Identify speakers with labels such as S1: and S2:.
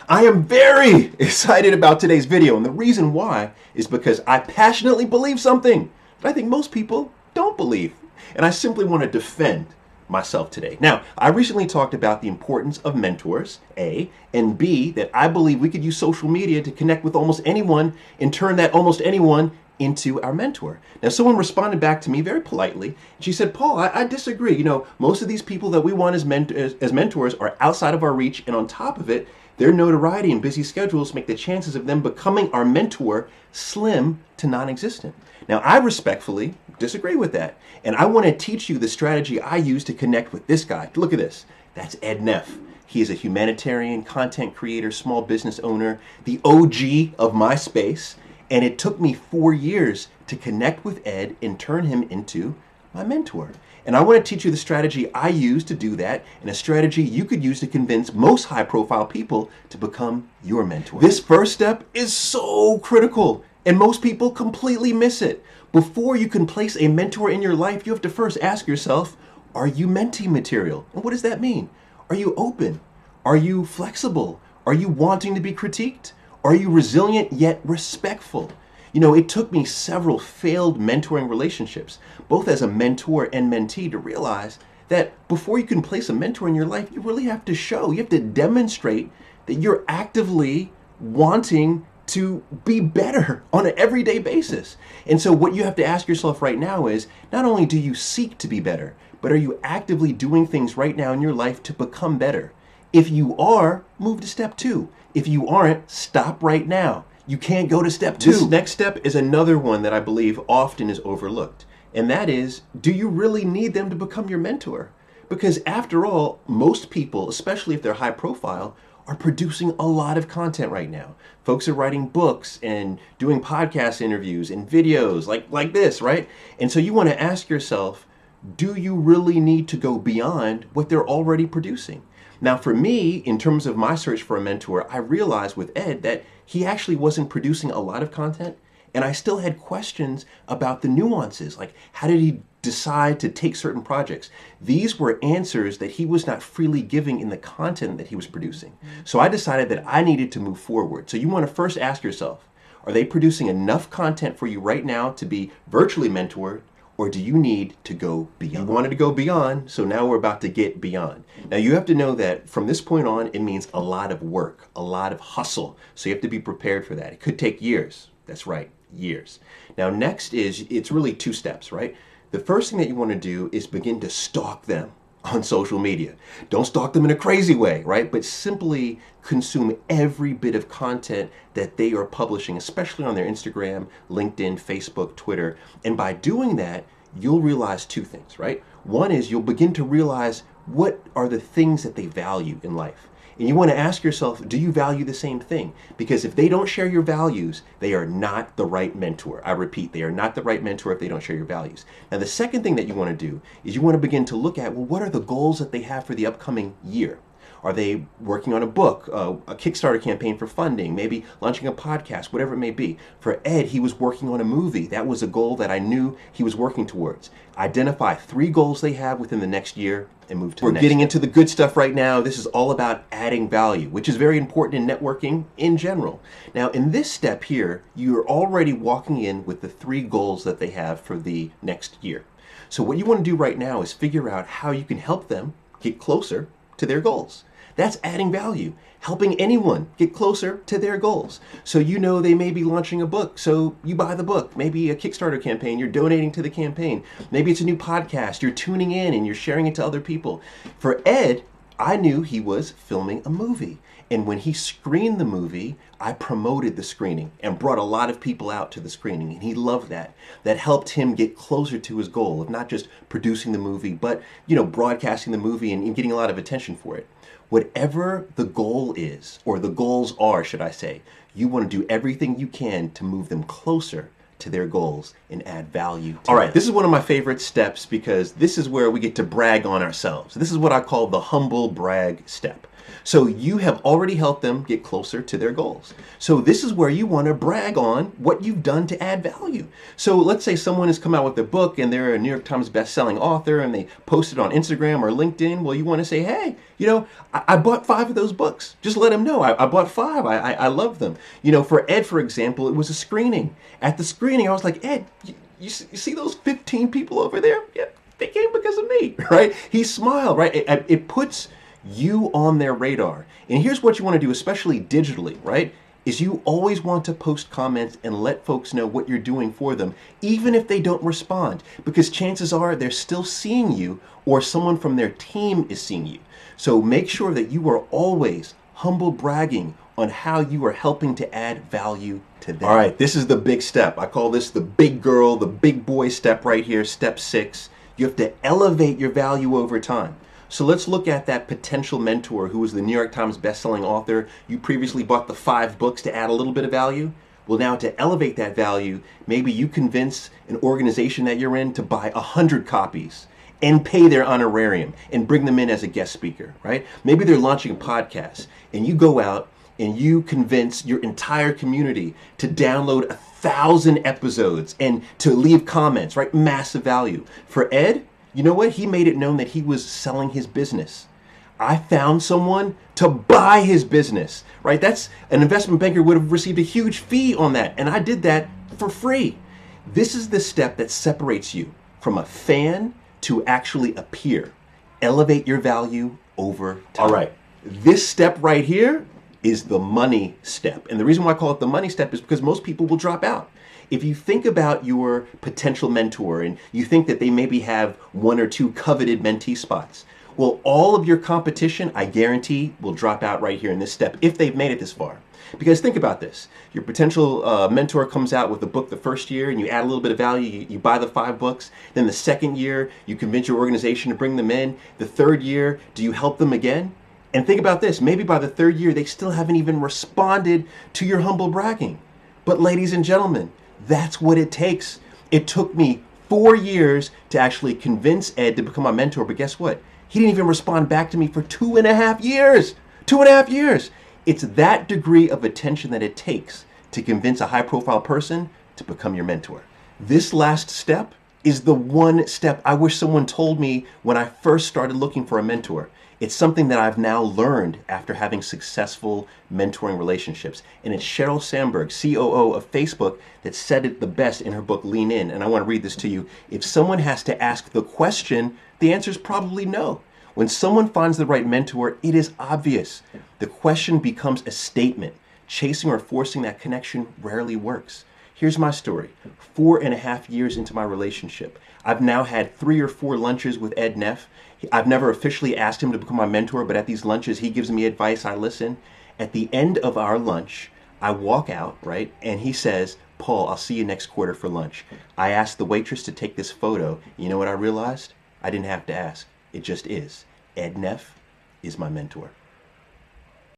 S1: I am very excited about today's video, and the reason why is because I passionately believe something that I think most people don't believe, and I simply want to defend myself today. Now, I recently talked about the importance of mentors, A, and B, that I believe we could use social media to connect with almost anyone and turn that almost anyone into our mentor. Now, someone responded back to me very politely. She said, Paul, I disagree. You know, most of these people that we want as mentors are outside of our reach, and on top of it, their notoriety and busy schedules make the chances of them becoming our mentor slim to non-existent. Now, I respectfully disagree with that, and I want to teach you the strategy I use to connect with this guy. Look at this. That's Ed Neff. He is a humanitarian, content creator, small business owner, the OG of my space. And it took me 4 years to connect with Ed and turn him into my mentor. And I want to teach you the strategy I use to do that, and a strategy you could use to convince most high-profile people to become your mentor. This first step is so critical, and most people completely miss it. Before you can place a mentor in your life, you have to first ask yourself, are you mentee material? And what does that mean? Are you open? Are you flexible? Are you wanting to be critiqued? Are you resilient yet respectful? You know, it took me several failed mentoring relationships, both as a mentor and mentee, to realize that before you can place a mentor in your life, you really have to show, you have to demonstrate that you're actively wanting to be better on an everyday basis. And so what you have to ask yourself right now is, not only do you seek to be better, but are you actively doing things right now in your life to become better? If you are, move to step 2. If you aren't, stop right now. You can't go to step 2. This next step is another one that I believe often is overlooked. And that is, do you really need them to become your mentor? Because after all, most people, especially if they're high profile, are producing a lot of content right now. Folks are writing books and doing podcast interviews and videos like this, right? And so you want to ask yourself, do you really need to go beyond what they're already producing? Now, for me, in terms of my search for a mentor, I realized with Ed that he actually wasn't producing a lot of content, and I still had questions about the nuances, like how did he decide to take certain projects? These were answers that he was not freely giving in the content that he was producing. So I decided that I needed to move forward. So you want to first ask yourself, are they producing enough content for you right now to be virtually mentored? Or do you need to go beyond? You wanted to go beyond, so now we're about to get beyond. Now you have to know that from this point on, it means a lot of work, a lot of hustle. So you have to be prepared for that. It could take years. That's right, years. Now next is, it's really 2 steps, right? The first thing that you want to do is begin to stalk them on social media. Don't stalk them in a crazy way, right? But simply consume every bit of content that they are publishing, especially on their Instagram, LinkedIn, Facebook, Twitter. And by doing that, you'll realize 2 things, right? One is you'll begin to realize what are the things that they value in life. And you want to ask yourself, do you value the same thing? Because if they don't share your values, they are not the right mentor. I repeat, they are not the right mentor if they don't share your values. Now, the second thing that you want to do is you want to begin to look at, well, what are the goals that they have for the upcoming year? Are they working on a book, a Kickstarter campaign for funding, maybe launching a podcast, whatever it may be? For Ed, he was working on a movie. That was a goal that I knew he was working towards. Identify 3 goals they have within the next year and move to the next. We're getting into the good stuff right now. This is all about adding value, which is very important in networking in general. Now, in this step here, you're already walking in with the 3 goals that they have for the next year. So what you want to do right now is figure out how you can help them get closer to their goals. That's adding value, helping anyone get closer to their goals. So you know they may be launching a book, so you buy the book. Maybe a Kickstarter campaign, you're donating to the campaign. Maybe it's a new podcast, you're tuning in and you're sharing it to other people. For Ed, I knew he was filming a movie. And when he screened the movie, I promoted the screening and brought a lot of people out to the screening. And he loved that. That helped him get closer to his goal of not just producing the movie, but, you know, broadcasting the movie and getting a lot of attention for it. Whatever the goal is, or the goals are, should I say, you want to do everything you can to move them closer to their goals and add value. All right, this is one of my favorite steps because this is where we get to brag on ourselves. This is what I call the humble brag step. So you have already helped them get closer to their goals. So this is where you want to brag on what you've done to add value. So let's say someone has come out with a book and they're a New York Times best-selling author and they post it on Instagram or LinkedIn. Well, you want to say, hey, I bought 5 of those books. Just let them know I bought 5. I love them. For Ed, for example, it was a screening. At the screening, I was like, Ed, you see those 15 people over there? Yeah, they came because of me, right? He smiled, right? It puts you on their radar. And here's what you want to do, especially digitally, right? Is you always want to post comments and let folks know what you're doing for them, even if they don't respond, because chances are they're still seeing you or someone from their team is seeing you. So make sure that you are always humble bragging on how you are helping to add value to them. All right, this is the big step. I call this the big girl, the big boy step right here, step 6. You have to elevate your value over time. So let's look at that potential mentor who was the New York Times bestselling author. You previously bought the 5 books to add a little bit of value. Well, now to elevate that value, maybe you convince an organization that you're in to buy 100 copies and pay their honorarium and bring them in as a guest speaker, right? Maybe they're launching a podcast and you go out and you convince your entire community to download 1,000 episodes and to leave comments, right? Massive value. For Ed, you know what? He made it known that he was selling his business. I found someone to buy his business, right? That's an investment banker would have received a huge fee on that. And I did that for free. This is the step that separates you from a fan to actually a peer. Elevate your value over time. All right. This step right here is the money step. And the reason why I call it the money step is because most people will drop out. If you think about your potential mentor and you think that they maybe have 1 or 2 coveted mentee spots, well, all of your competition, I guarantee, will drop out right here in this step if they've made it this far. Because think about this. Your potential mentor comes out with a book the first year and you add a little bit of value, you buy the 5 books. Then the second year, you convince your organization to bring them in. The third year, do you help them again? And think about this. Maybe by the 3rd year, they still haven't even responded to your humble bragging. But ladies and gentlemen, that's what it takes. It took me 4 years to actually convince Ed to become my mentor, but guess what? He didn't even respond back to me for 2.5 years. 2.5 years. It's that degree of attention that it takes to convince a high-profile person to become your mentor. This last step is the one step I wish someone told me when I first started looking for a mentor. It's something that I've now learned after having successful mentoring relationships. And it's Sheryl Sandberg, COO of Facebook, that said it the best in her book, Lean In. And I want to read this to you. If someone has to ask the question, the answer is probably no. When someone finds the right mentor, it is obvious. The question becomes a statement. Chasing or forcing that connection rarely works. Here's my story. 4.5 years into my relationship, I've now had 3 or 4 lunches with Ed Neff. I've never officially asked him to become my mentor, but at these lunches, he gives me advice, I listen. At the end of our lunch, I walk out, right? And he says, Paul, I'll see you next quarter for lunch. I asked the waitress to take this photo. You know what I realized? I didn't have to ask. It just is. Ed Neff is my mentor.